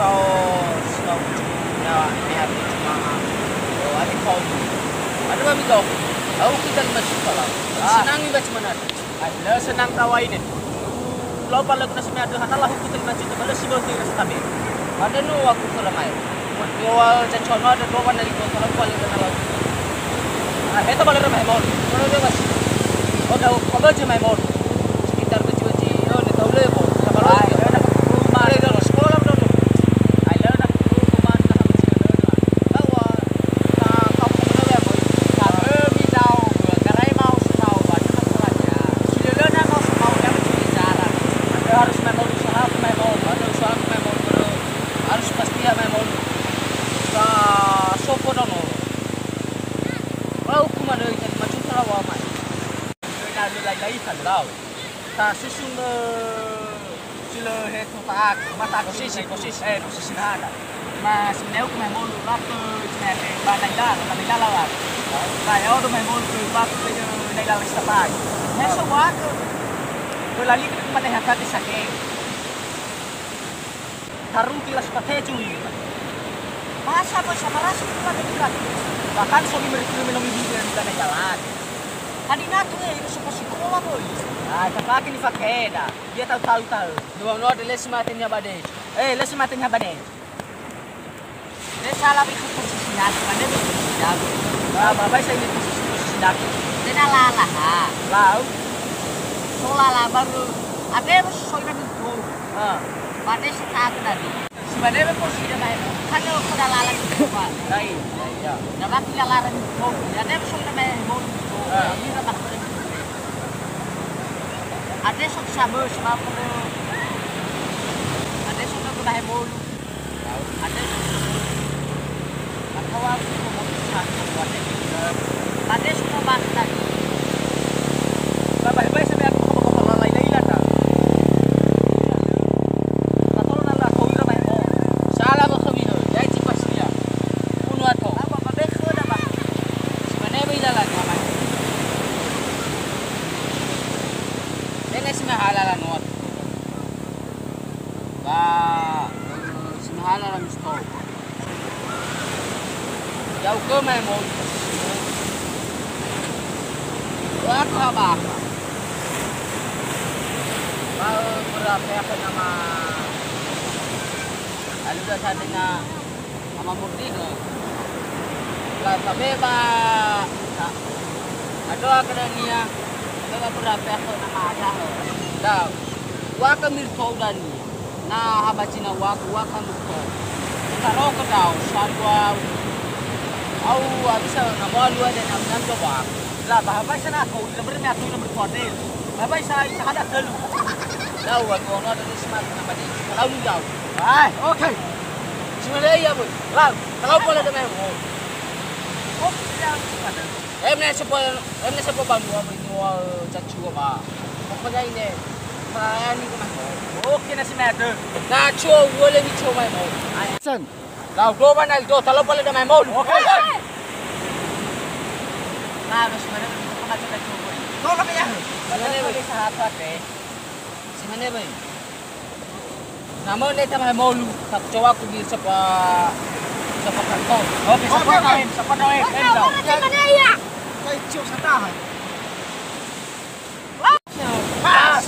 kau ya niat cuma adik kau ada mami kau aku kita masuk kalau senangi baca mana ada senang tawa ini lau paling kena semai ada hatalah aku kita masuk kalau si bau tiga sekali ada nu aku keramai awal cacono ada dua dari kau kalau paling kena lau itu paling ramai mau kalau dia masih oh dah kau baca mai mau sekitar tujuh oh ni tahu le mau sama lagi mari dah sekolah dah ta susun sila hetu tak mata posisi ada mas nếu của mày môn bác mẹ ba này là lawan này ở đâu mày môn từ bác bây giờ này là lịch sử bài hết số quá tôi là lý cái mà này hạt cái sake taruh kilas pakai cuy masa bersama rasuk pada juga bahkan suami minum di jalan tadi natu itu suka sekolah boy kakak ini pakai dah dia tahu dua ada les matinya badai les matinya badai dia salah itu posisi nasi mana posisi dagu bapak saya ini posisi dagu dia lalah lau soalnya baru ada harus soalnya itu badai satu tadi sebenarnya posisi dia baik kan kalau sudah lalah itu pak iya nah bagi lalah itu ada harus soalnya mau ini ramah ada sok sabar sebab ada sok aku dah mulu ada atau aku mau buat ada sok bahas tadi bapak sampai aku kalau lain lah dah atau nala kau ira mai salah bakal video jadi cipas dia pun atau apa bapak kena bah sebenarnya bila lagi mai semahalalan wat ba semahalalan sto jauh ke mai mau aku apa mau berapa apa nama lalu dah sadenya nama murni ke lah tapi ba ada akademia ada berapa apa nama ada dah waka mirto dani na habachina waka mirto karo ko daw salwa au abisa na malu ada na nanto ba la ba sa na ko ila ber me atu ila ber kode ba sa hada telu daw wa ko na dari smart na badi kalau ni daw ai okay simale ya bu la kalau boleh ada me mo oh emne sepo bantu apa ini wa cacu ba pokoknya ini perayaan ini kemana? Oke nasi merah. Nah, coba boleh dicoba mau. Sen. Kau dua mana itu? Kalau boleh ada mau. Oke. Nah, nasi merah kita pernah coba. Kau apa ya? Mana boleh sahabat deh. Si mana boy? Nama ni sama mau lu. Tak coba aku di sepa kantor. Oke, sepa noen. Mana ya? Kau coba satahan. Pas.